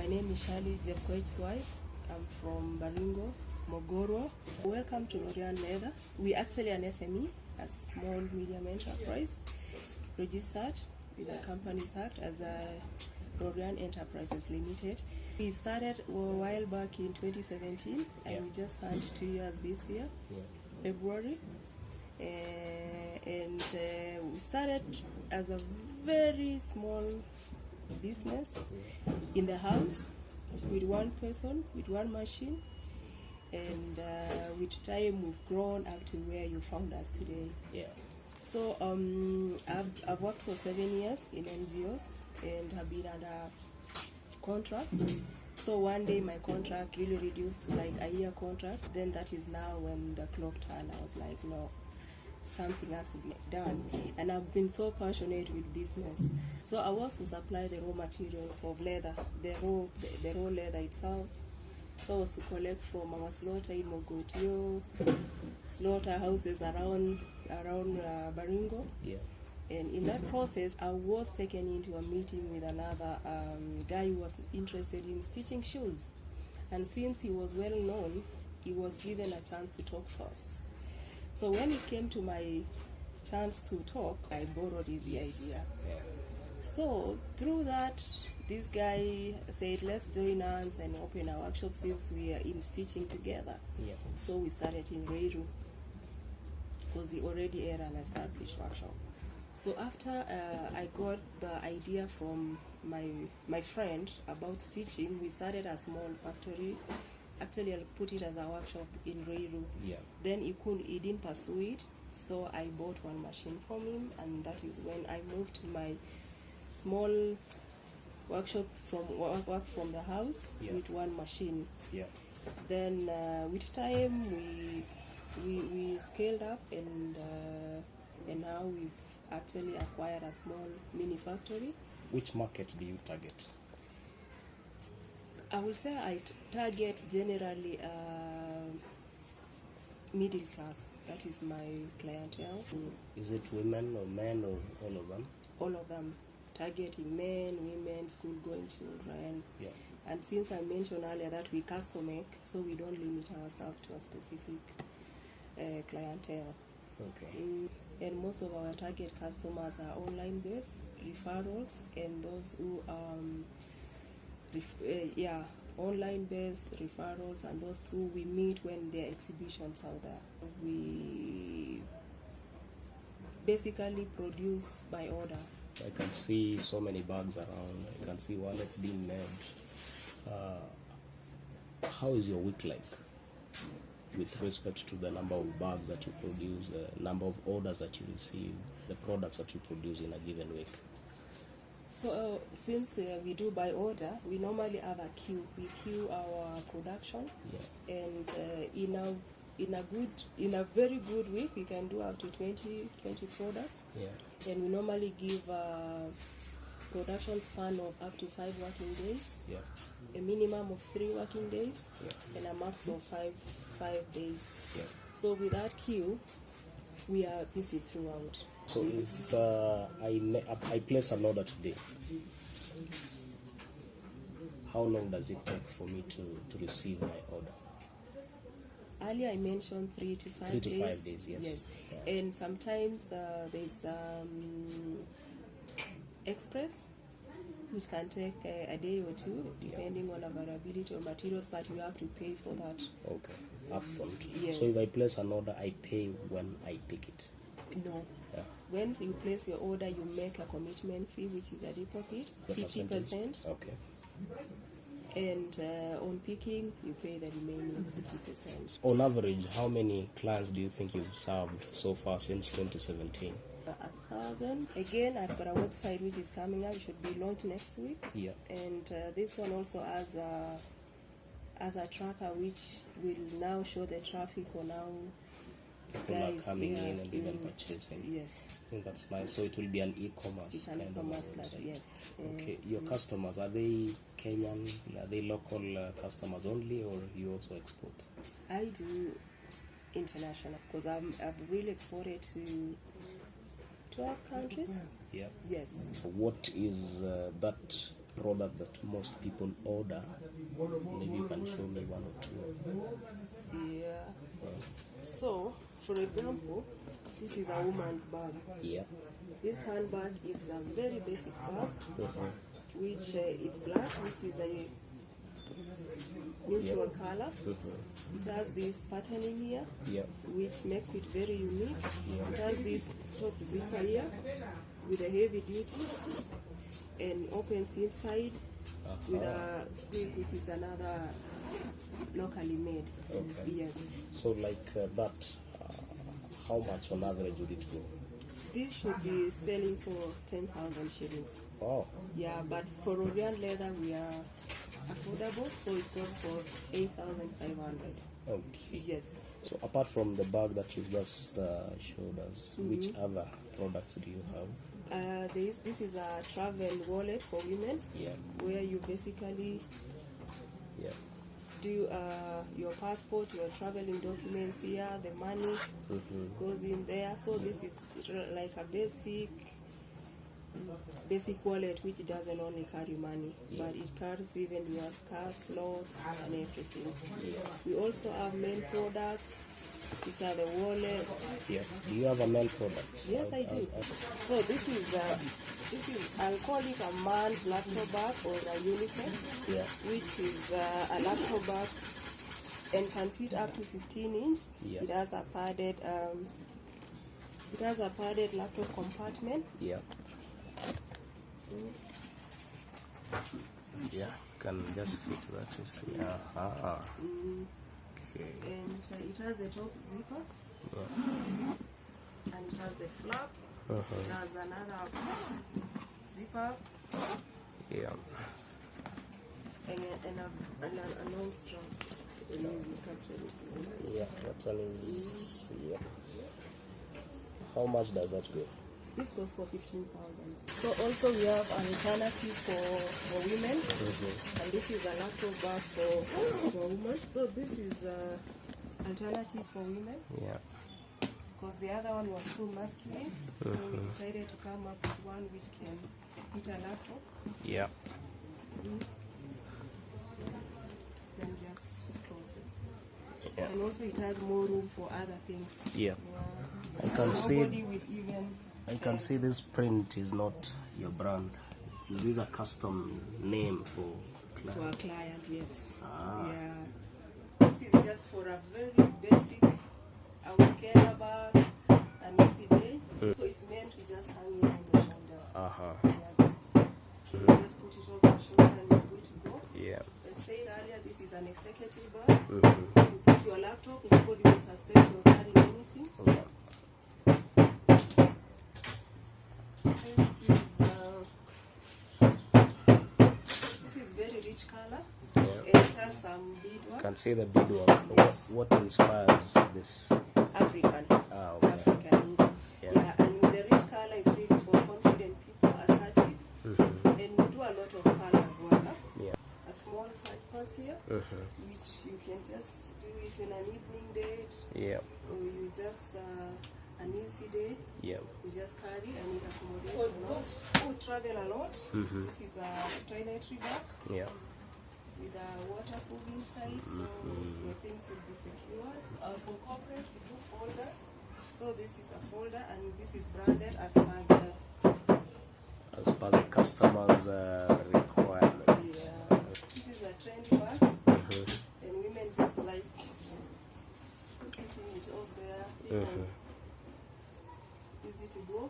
name is Shirley Swai. I'm from Baringo, Mogoro. Welcome to Roryan Leather. We actually an SME, a small medium enterprise, registered with the Companies Act as a Roryan Enterprises Limited. We started a while back in 2017 and we just turned 2 years this year, February. And we started as a very small business in the house with one person, with one machine, and with time we've grown up to where you found us today. So I've worked for 7 years in NGOs and have been under contract. So one day my contract really reduced to like a year contract. Then that is now when the clock turned. I was like, no, something has to be done. And I've been so passionate with business. So I was to supply the raw materials of leather, the raw leather itself. So I was to collect from our slaughter in Mogotio, slaughterhouses around Baringo. And in that process, I was taken into a meeting with another guy who was interested in stitching shoes. And since he was well known, he was given a chance to talk first. So when it came to my chance to talk, I borrowed his idea. So through that, this guy said, let's join hands and open our workshop since we are in stitching together. So we started in Nairobi because he already had an established workshop. So after I got the idea from my friend about stitching, we started a small factory. Actually, I'll put it as a workshop in Roryan. Then he didn't pursue it, so I bought one machine from him, and that is when I moved to my small workshop work from the house with one machine. Then with time we scaled up, and now we've actually acquired a small mini factory. Which market do you target? I will say I target generally middle class. That is my clientele. Is it women or men or all of them? All of them. Targeting men, women, school-going children. And since I mentioned earlier that we custom make, so we don't limit ourselves to a specific clientele. And most of our target customers are online-based, referrals, and those who online-based referrals, and those who we meet when there are exhibitions out there. We basically produce by order. I can see so many bags around. I can see wallets being made. How is your week like with respect to the number of bags that you produce, the number of orders that you receive, the products that you produce in a given week? So since we do by order, we normally have a queue. We queue our production, and in a very good week, we can do up to 20 products. And we normally give a production span of up to 5 working days, a minimum of 3 working days, and a max of 5 days. So with that queue, we are busy throughout. So if I place an order today, how long does it take for me to receive my order? Earlier I mentioned 3 to 5 days. 3 to 5 days, yes. And sometimes there's express, which can take a day or two, depending on availability of materials, but you have to pay for that. Upfront. So if I place an order, I pay when I pick it? No. When you place your order, you make a commitment fee, which is a deposit, 50%. And on picking, you pay the remaining 50%. On average, how many clients do you think you've served so far since 2017? 1,000. Again, I've got a website which is coming up. It should be launched next week. And this one also has a tracker which will now show the traffic on how people are coming in and even purchasing. I think that's nice. So it will be an e-commerce. It's an e-commerce platform, Okay. Your customers, are they Kenyan? Are they local customers only, or you also export? I do international because I've really exported to 12 countries. Yeah. Yes. What is that product that most people order? Maybe you can show me one or two of them. Yeah. So, for example, this is a woman's bag. Yeah. This handbag is a very basic bag, which it's black, which is a neutral color. It has this patterning here, which makes it very unique. It has this top zipper here with a heavy duty and opens inside with a quick, which is another locally made. Okay. Yes. So like that, how much on average would it go? This should be selling for 10,000 shillings. Oh. Yeah, but for Roryan leather we are affordable, so it goes for 8,500. Okay. Yes. So apart from the bag that you just showed us, which other products do you have? This is a travel wallet for women, where you basically do your passport, your traveling documents here, the money goes in there. So this is like a basic wallet which doesn't only carry money, but it carries even your scarves, slots, and everything. We also have men products, which are the wallet. Yeah. Do you have a male product? Yes, I do. So this is I'll call it a man's laptop bag or a unisex, which is a laptop bag and can fit up to 15 inch. It has a padded laptop compartment. Yeah. Can just fit that, you see. Okay. And it has the top zipper, and it has the flap. It has another zipper, and a long strap. That one is. How much does that go? This goes for 15,000. So also we have an alternative for women, and this is a laptop bag for women. So this is alternative for women. Because the other one was too masculine, so we decided to come up with one which can fit a laptop. Then just closes. And also it has more room for other things. I can see. With even I can see this print is not your brand. This is a custom name for client. For a client, yes. This is just for a very basic weekend bag, an easy day. So it's meant to just hang it on the shoulder. Yes. You just put it on the shoulder and you're good to go. I said earlier, this is an executive bag. You put your laptop, nobody will suspect you're carrying anything. This is very rich color. It has some beadwork. You can see the beadwork. Yes. What inspires this? African. Okay. African. And the rich color is really for confident people, assertive. And we do a lot of color as well. A small 5 here, which you can just do it in an evening date. Or you just an easy day. You just carry and it accommodates. For those who travel a lot, this is a toiletry bag. With a waterproof inside, so your things will be secure. For corporate, we do folders. So this is a folder, and this is branded as per the customer's requirement. This is a trendy bag, and women just like putting it up there. Easy to go.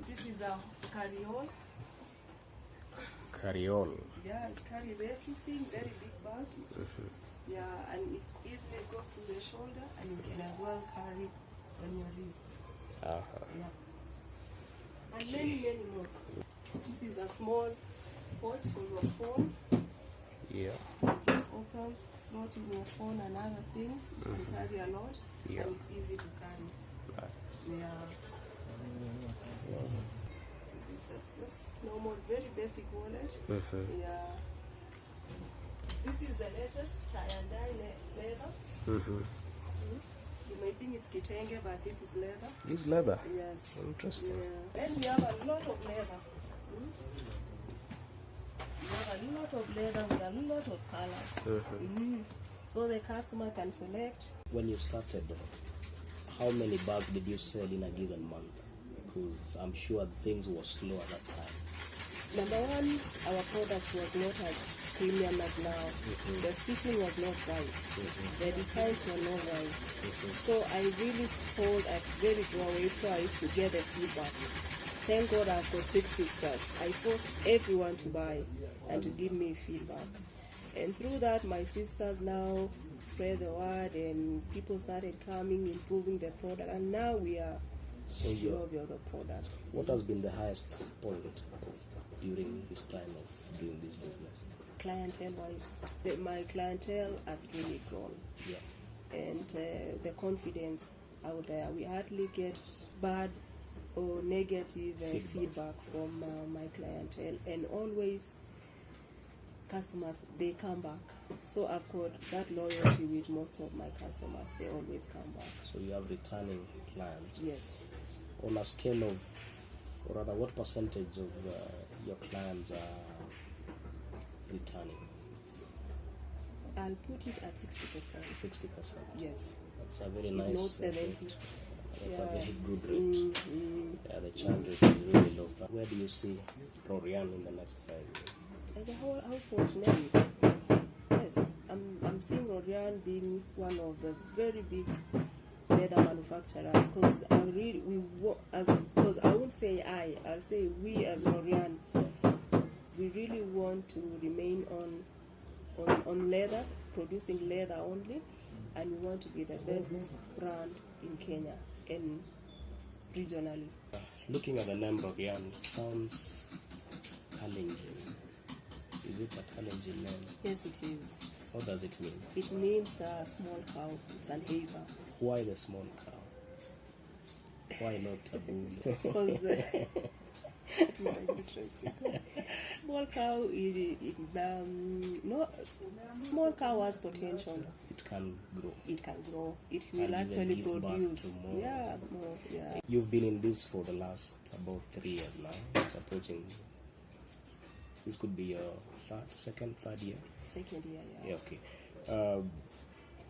This is a carry-on. Carry-on. It carries everything, very big bag. And it easily goes to the shoulder, and you can as well carry on your wrist. And many more. This is a small pouch for your phone. It just opens, slot in your phone and other things. It can carry a lot, and it's easy to carry. This is just normal, very basic wallet. This is the latest tie and dye leather. You may think it's kitenge, but this is leather. This leather? Yes. Interesting. Then we have a lot of leather. lot of leather with a lot of colors. So the customer can select. When you started, how many bags did you sell in a given month? Because I'm sure things were slow at that time. Number one, our products was not as premium as now. The stitching was not right. The designs were not right. So I really sold at very drawaway price to get the feedback. Thank God I've got 6 sisters. I forced everyone to buy and to give me feedback. And through that, my sisters now spread the word and people started coming, improving the product. And now we are sure of the other products. What has been the highest point during this time of doing this business? Clientele-wise, my clientele has really grown. Yeah. And the confidence out there. We hardly get bad or negative feedback from my clientele, and always customers, they come back. So I've got that loyalty with most of my customers. They always come back. So you have returning clients? Yes. On a scale of, or rather, what percentage of your clients are returning? I'll put it at 60%. 60%? Yes. That's a very nice Not 70. rate. That's a very good rate. Yeah, the churn rate is really low. Where do you see Roryan in the next 5 years? As a whole household name, yes, I'm seeing Roryan being one of the very big leather manufacturers. Because I won't say I'll say we as Roryan, we really want to remain on leather, producing leather only, and we want to be the best brand in Kenya and regionally. Looking at the name Roryan, it sounds challenging. Is it a challenging name? Yes, it is. What does it mean? It means small cow. It's an Ava. Why the small cow? Why not a bull? Because it's interesting. Small cow, small cow has potential. It can grow. It can grow. It will actually produce. More. Yeah, more. Yeah. You've been in this for the last about 3 years now. It's approaching. This could be your third year. Second year, yeah. Yeah, okay.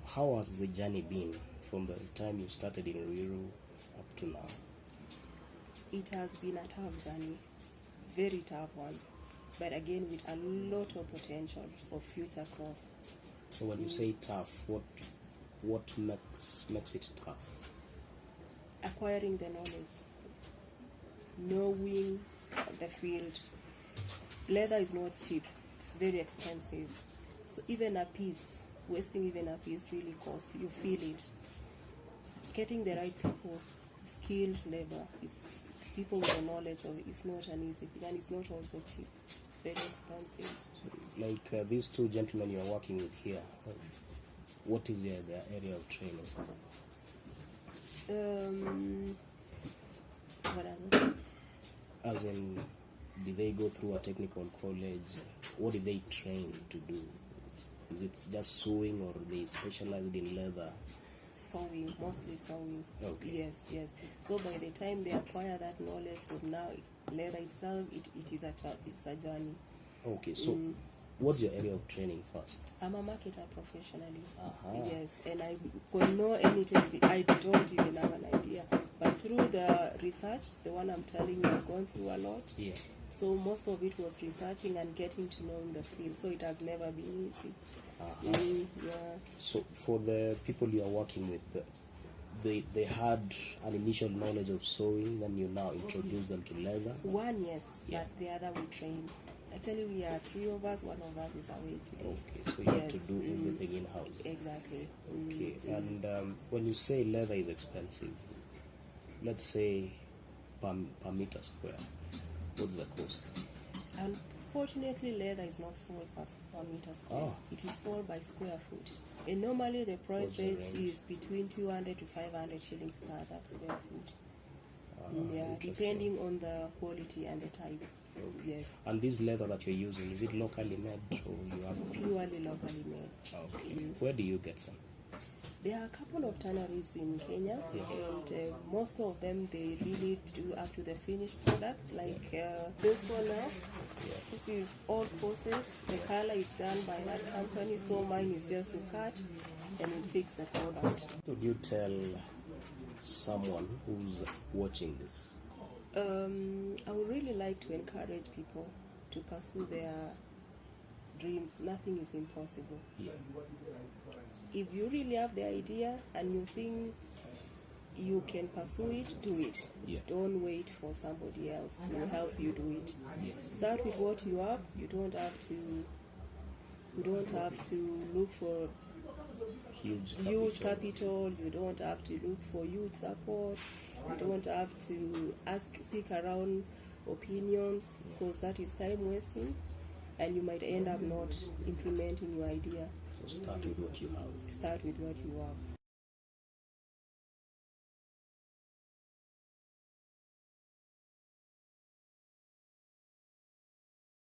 How has the journey been from the time you started in Ruiru up to now? It has been a tough journey, very tough one, but again with a lot of potential for future growth. So when you say tough, what makes it tough? Acquiring the knowledge, knowing the field. Leather is not cheap; it's very expensive. So even a piece, wasting even a piece really costs. You feel it. Getting the right people, skilled labor, is people with the knowledge of it. It's not an easy thing, and it's not also cheap. It's very expensive. Like these two gentlemen you are working with here, what is their area of training? What are they? As in, did they go through a technical college? What did they train to do? Is it just sewing, or they specialized in leather? Sewing, mostly sewing. Okay. Yes. So by the time they acquire that knowledge of now leather itself, it's a journey. Okay, so what's your area of training first? I'm a marketer professionally. Yes, and I don't know anything. I don't even have an idea. But through the research, the one I'm telling you, I've gone through a lot. Yeah. So most of it was researching and getting to know in the field. So it has never been easy. Yeah. So for the people you are working with, they had an initial knowledge of sewing, then you now introduce them to leather? One, yes, yeah. But the other we train. Actually, we are 3 of us, 1 of us is away today. Okay, so you have to do everything in-house. Exactly. Okay, and when you say leather is expensive, let's say per meter square, what's the cost? Unfortunately, leather is not sold per meter square. Oh. It is sold by square foot. And normally the price range is between 200 to 500 shillings per that square foot. Yeah, depending on the quality and the type. Okay. Yes. And this leather that you're using, is it locally made or you have? Purely locally made. Okay. Where do you get them? There are a couple of tanneries in Kenya, and most of them they really do up to the finished product. Like this one now, this is all processed. The color is done by that company, so mine is just to cut and fix the product. Would you tell someone who's watching this? I would really like to encourage people to pursue their dreams. Nothing is impossible. Yeah. If you really have the idea and you think you can pursue it, do it. Yeah. Don't wait for somebody else to help you do it. Yes. Start with what you have. You don't have to look for huge capital. You don't have to look for huge support. You don't have to seek around opinions, because that is time wasting, and you might end up not implementing your idea. So start with what you have. Start with what you have.